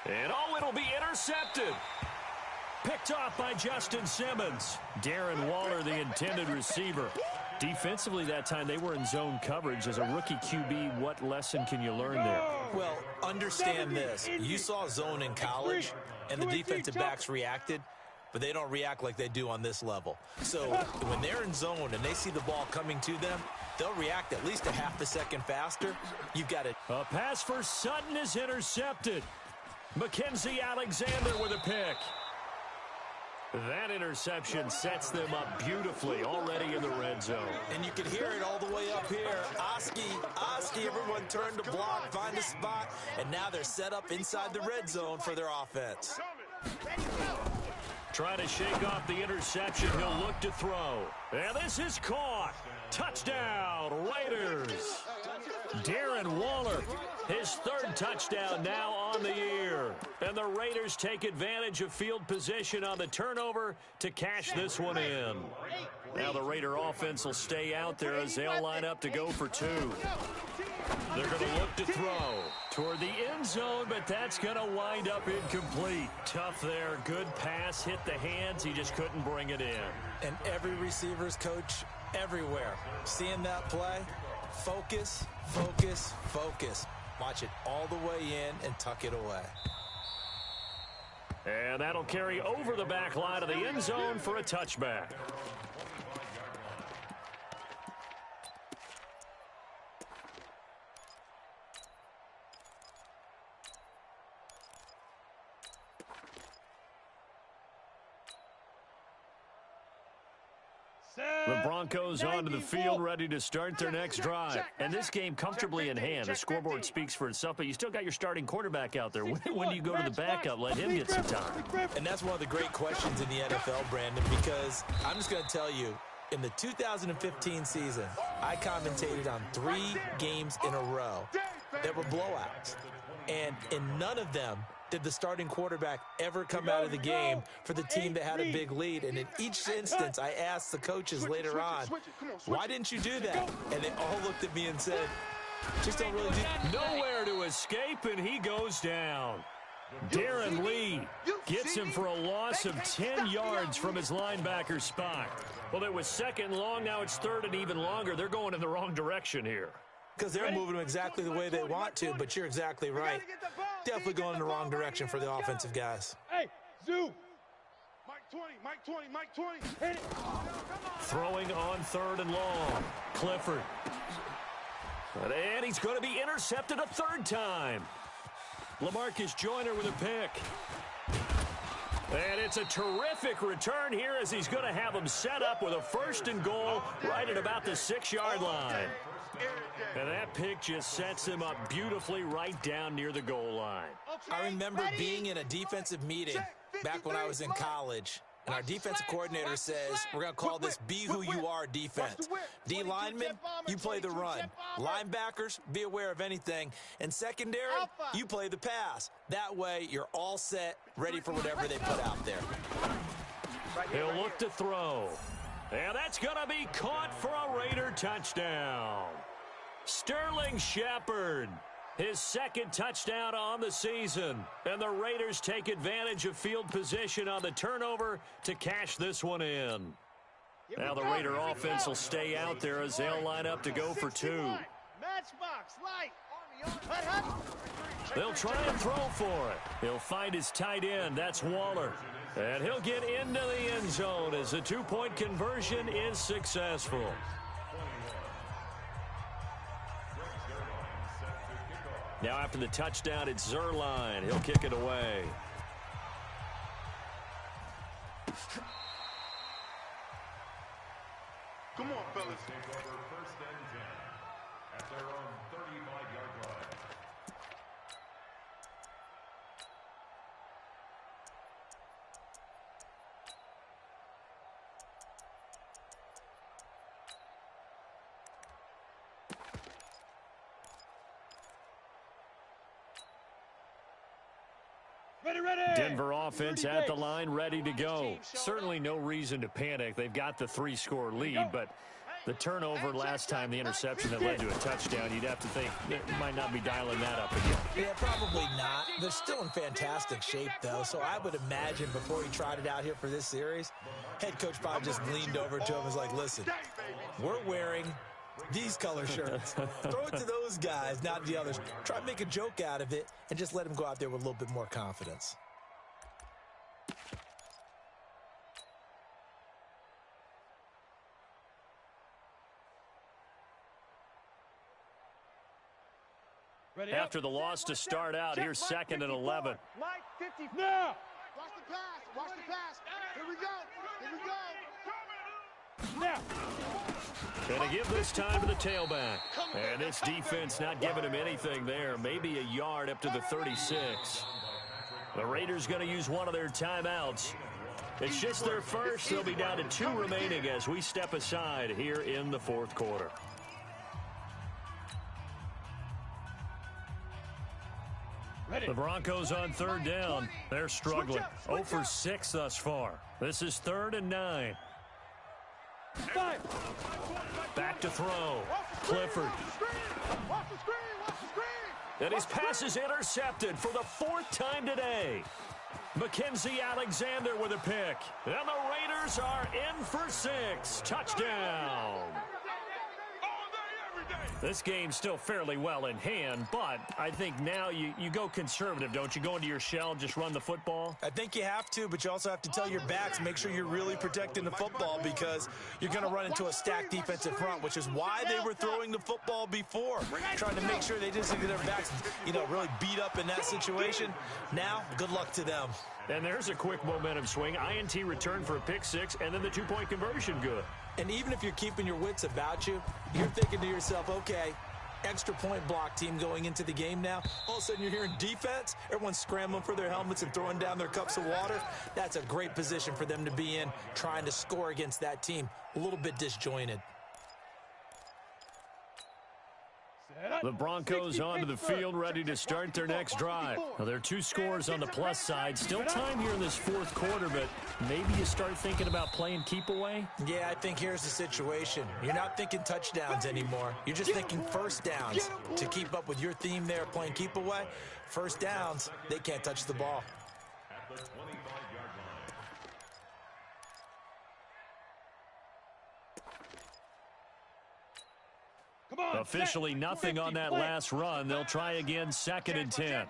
And oh, it'll be intercepted. Picked off by Justin Simmons. Darren Waller, the intended receiver. Defensively that time, they were in zone coverage. As a rookie QB, what lesson can you learn there? Well, understand this. You saw zone in college, and the defensive backs reacted. but they don't react like they do on this level. So when they're in zone and they see the ball coming to them, they'll react at least a half a second faster. You've got to... A pass for Sutton is intercepted. Mackenzie Alexander with a pick. That interception sets them up beautifully already in the red zone. And you can hear it all the way up here. Oski, everyone turned to block, find a spot, and now they're set up inside the red zone for their offense. Trying to shake off the interception. He'll look to throw. And this is caught. Touchdown, Raiders. Darren Waller, his third touchdown now on the year. And the Raiders take advantage of field position on the turnover to cash this one in. Now the Raider offense will stay out there as they'll line up to go for two. They're going to look to throw toward the end zone, but that's going to wind up incomplete. Tough there. Good pass. Hit the hands. He just couldn't bring it in. And every receiver's coach everywhere. Seeing that play, focus, focus, focus. Watch it all the way in and tuck it away. And that'll carry over the back line of the end zone for a touchback. The Broncos onto the field, ready to start their next drive. And this game comfortably in hand. The scoreboard speaks for itself, but you still got your starting quarterback out there. When do you go to the backup? Let him get some time. And that's one of the great questions in the NFL, Brandon, because I'm just going to tell you, in the 2015 season, I commentated on 3 games in a row that were blowouts. And in none of them did the starting quarterback ever come out of the game for the team that had a big lead. And in each instance, I asked the coaches later on, why didn't you do that? And they all looked at me and said, just don't really do. Nowhere to escape, and he goes down. Darren Lee gets him for a loss of 10 yards from his linebacker spot. Well, it was second long. Now it's third and even longer. They're going in the wrong direction here. Because they're moving them exactly the way they want to, but you're exactly right. Definitely going in the wrong direction for the offensive guys. Hey, Zoo. Mike 20. Hit it. Throwing on third and long. Clifford. And he's going to be intercepted a third time. LaMarcus Joyner with a pick. And it's a terrific return here as he's going to have them set up with a first and goal right at about the 6-yard line. And that pick just sets him up beautifully right down near the goal line. I remember being in a defensive meeting back when I was in college, and our defensive coordinator says, we're going to call this Be Who You Are defense. D linemen, you play the run. Linebackers, be aware of anything. And secondary, you play the pass. That way, you're all set, ready for whatever they put out there. He'll look to throw. And that's going to be caught for a Raider touchdown. Sterling Shepard, his second touchdown on the season. And the Raiders take advantage of field position on the turnover to cash this one in. Now the Raider offense will stay out there as they'll line up to go for two. Matchbox, light. They'll try and throw for it. He'll find his tight end. That's Waller. And he'll get into the end zone as the two-point conversion is successful. Now after the touchdown, it's Zerline. He'll kick it away. Come on, fellas. First and 10 at their own 35-yard line. Denver offense at the line, ready to go. Certainly no reason to panic. They've got the 3-score lead, but the turnover last time, the interception that led to a touchdown, you'd have to think they might not be dialing that up again. Yeah, probably not. They're still in fantastic shape, though, so I would imagine before he tried it out here for this series, head coach probably just leaned over to him and was like, listen, we're wearing these color shirts. Throw it to those guys, not the others. Try to make a joke out of it and just let him go out there with a little bit more confidence. after the loss to start out. Here's second and 11. Mike 54. Now. Watch the pass. Watch the pass. Here we go. Here we go. Now. And to give this time to the tailback. And this defense not giving him anything there. Maybe a yard up to the 36. The Raiders going to use one of their timeouts. It's just their first. They'll be down to 2 remaining as we step aside here in the fourth quarter. The Broncos on third down. They're struggling. 0 for 6 thus far. This is 3rd and 9. Back to throw. Clifford. And his pass is intercepted for the 4th time today. Mackenzie Alexander with a pick. And the Raiders are in for 6. Touchdown. This game's still fairly well in hand, but I think now you go conservative, don't you? Go into your shell, just run the football? I think you have to, but you also have to tell your backs, make sure you're really protecting the football because you're going to run into a stacked defensive front, which is why they were throwing the football before, trying to make sure they just get their backs, really beat up in that situation. Now, good luck to them. And there's a quick momentum swing. INT return for a pick 6, and then the 2-point conversion good. And even if you're keeping your wits about you, you're thinking to yourself, okay, extra point block team going into the game now. All of a sudden you're hearing defense. Everyone's scrambling for their helmets and throwing down their cups of water. That's a great position for them to be in, trying to score against that team. A little bit disjointed. The Broncos onto the field, ready to start their next drive. Now, there are 2 scores on the plus side. Still time here in this fourth quarter, but maybe you start thinking about playing keep away? Yeah, I think here's the situation. You're not thinking touchdowns anymore. You're just thinking first downs. To keep up with your theme there, playing keep away, first downs, they can't touch the ball. At the 25-yard line. Come on. Officially nothing on that last run. They'll try again, 2nd and 10.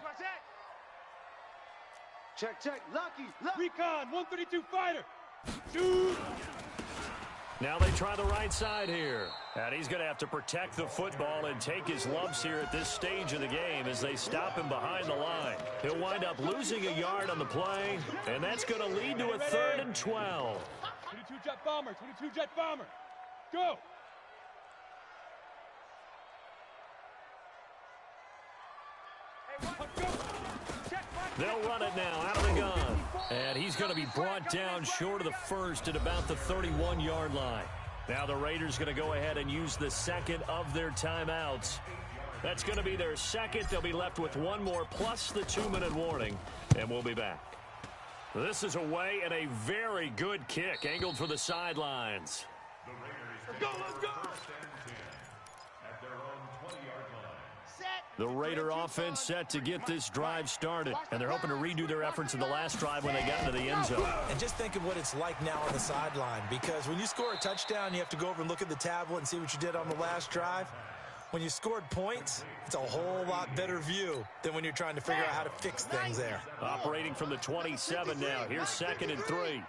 Check. Lucky. Recon 132 fighter. Shoot. Now they try the right side here. And he's going to have to protect the football and take his lumps here at this stage of the game as they stop him behind the line. He'll wind up losing a yard on the play, and that's going to lead to a 3rd and 12. 22 jet bomber. 22 jet bomber. Go. They'll run it now out of the gun. And he's going to be brought down short of the first at about the 31-yard line. Now the Raiders going to go ahead and use the 2nd of their timeouts. That's going to be their 2nd. They'll be left with 1 more plus the 2-minute warning. And we'll be back. This is away and a very good kick angled for the sidelines. The Raiders let's go. At their own 20-yard line. The Raider offense set to get this drive started, and they're hoping to redo their efforts in the last drive when they got into the end zone. And just think of what it's like now on the sideline, because when you score a touchdown, you have to go over and look at the tablet and see what you did on the last drive. When you scored points, it's a whole lot better view than when you're trying to figure out how to fix things there. Operating from the 27 now. Here's 2nd and 3.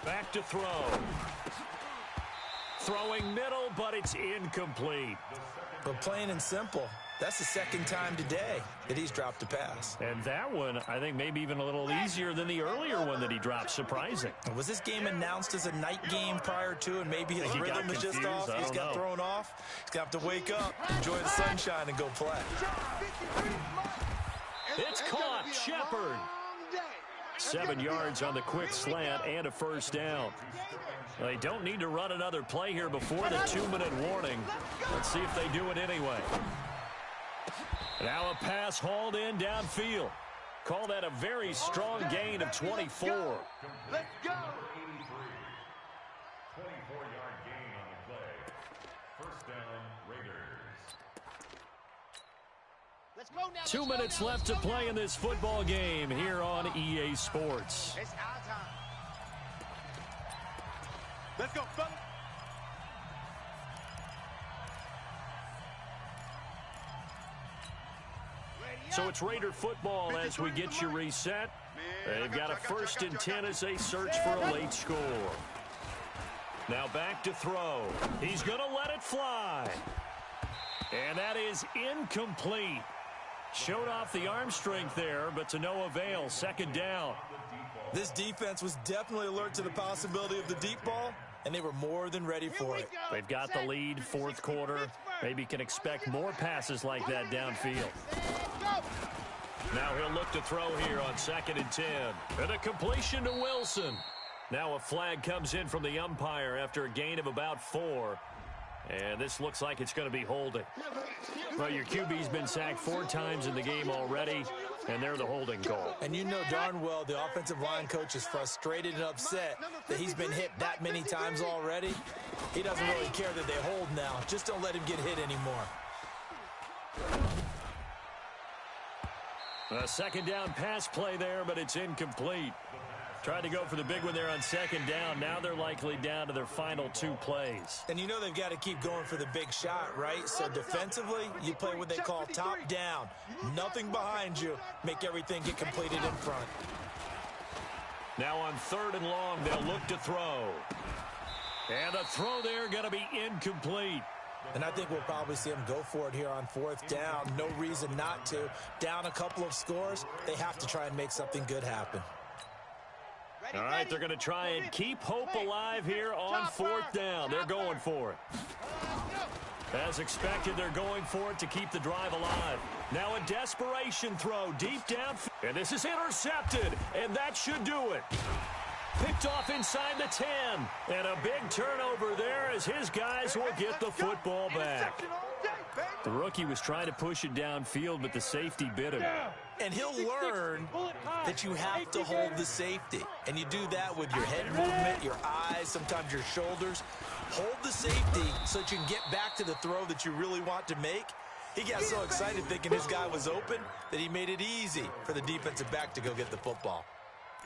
Back to throw. Throwing middle, but it's incomplete. But plain and simple, that's the 2nd time today that he's dropped a pass. And that one, I think, maybe even a little easier than the earlier one that he dropped. Surprising. Was this game announced as a night game prior to, and maybe his rhythm is just off? He's got thrown off. He's going to have to wake up, enjoy the sunshine, and go play. It's caught. Shepard. 7 yards on the quick slant and a first down. They don't need to run another play here before the 2-minute warning. Let's see if they do it anyway. Now a pass hauled in downfield. Call that a very strong gain of 24. Let's go. 24-yard gain on the play. First down, Raiders. Let's go now. 2 minutes left to play in this football game here on EA Sports. It's our time. Let's go, fellas. So it's Raider football as we get you reset. They've got a 1st and 10 as they search for a late score. Now back to throw. He's going to let it fly. And that is incomplete. Showed off the arm strength there, but to no avail. Second down. This defense was definitely alert to the possibility of the deep ball, and they were more than ready for it. They've got the lead, fourth quarter. Maybe can expect more passes like that downfield. Now he'll look to throw here on 2nd and 10. And a completion to Wilson. Now a flag comes in from the umpire after a gain of about 4. And this looks like it's going to be holding. Well, your QB's been sacked 4 times in the game already, and they're the holding call. And you know darn well the offensive line coach is frustrated and upset that he's been hit that many times already. He doesn't really care that they hold now. Just don't let him get hit anymore. A second down pass play there, but it's incomplete. Tried to go for the big one there on 2nd down. Now they're likely down to their final 2 plays. And you know they've got to keep going for the big shot, right? So defensively, you play what they call top down. Nothing behind you. Make everything get completed in front. Now on 3rd and long, they'll look to throw. And the throw there going to be incomplete. And I think we'll probably see them go for it here on 4th down. No reason not to. Down a couple of scores, they have to try and make something good happen. All right, they're going to try and keep hope alive here on 4th down. They're going for it. As expected, they're going for it to keep the drive alive. Now a desperation throw deep down. And this is intercepted, and that should do it. Picked off inside the 10. And a big turnover there as his guys will get the football back. The rookie was trying to push it downfield, but the safety bit him. And he'll learn that you have to hold the safety. And you do that with your head movement, your eyes, sometimes your shoulders. Hold the safety so that you can get back to the throw that you really want to make. He got so excited thinking his guy was open that he made it easy for the defensive back to go get the football.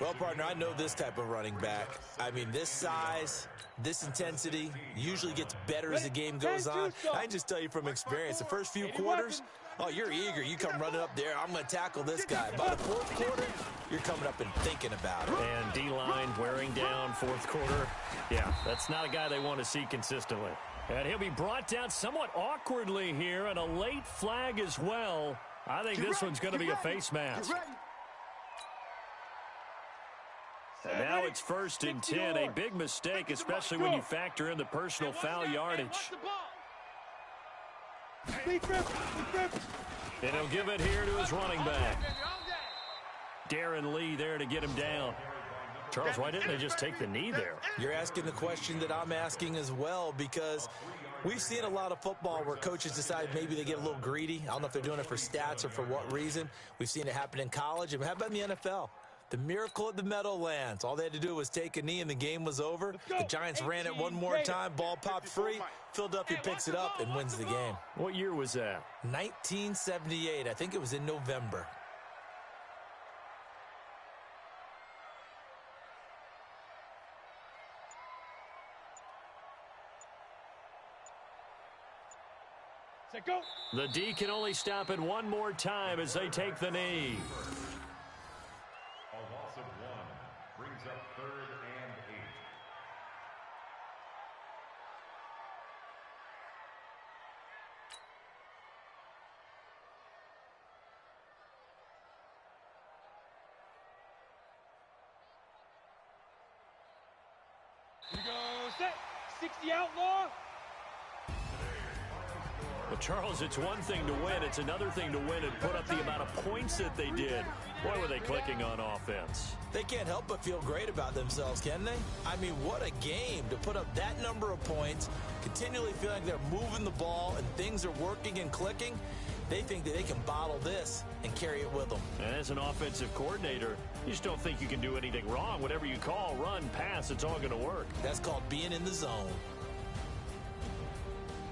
Well, partner, I know this type of running back. I mean, this size, this intensity usually gets better as the game goes on. I can just tell you from experience, the first few quarters, oh, you're eager. You come running up there. I'm going to tackle this guy. By the 4th quarter, you're coming up and thinking about it. And D-line wearing down 4th quarter. Yeah, that's not a guy they want to see consistently. And he'll be brought down somewhat awkwardly here, and a late flag as well. I think this one's going to be a face mask. And now it's 1st and 10, a big mistake, especially when you factor in the personal foul yardage. And he'll give it here to his running back. Darren Lee there to get him down. Charles, why didn't they just take the knee there? You're asking the question that I'm asking as well, because we've seen a lot of football where coaches decide maybe they get a little greedy. I don't know if they're doing it for stats or for what reason. We've seen it happen in college. And how about in the NFL? The miracle at the Meadowlands. All they had to do was take a knee and the game was over. The Giants ran it one more time. Ball popped free. Philadelphia picks it up and wins the game. What year was that? 1978. I think it was in November. Go. The D can only stop it one more time as they take the knee. A loss of 1 brings up 3rd and 8. Here we go, set. 60 outlaw. Well, Charles, it's one thing to win. It's another thing to win and put up the amount of points that they did. Boy, were they clicking on offense. They can't help but feel great about themselves, can they? I mean, what a game to put up that number of points, continually feeling like they're moving the ball and things are working and clicking. They think that they can bottle this and carry it with them. And as an offensive coordinator, you just don't think you can do anything wrong. Whatever you call, run, pass, it's all going to work. That's called being in the zone.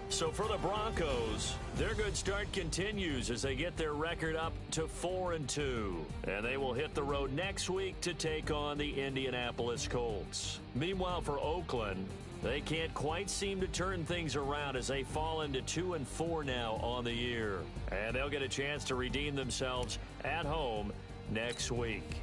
So for the Broncos, their good start continues as they get their record up to 4-2. And they will hit the road next week to take on the Indianapolis Colts. Meanwhile, for Oakland, they can't quite seem to turn things around as they fall into 2-4 now on the year. And they'll get a chance to redeem themselves at home next week.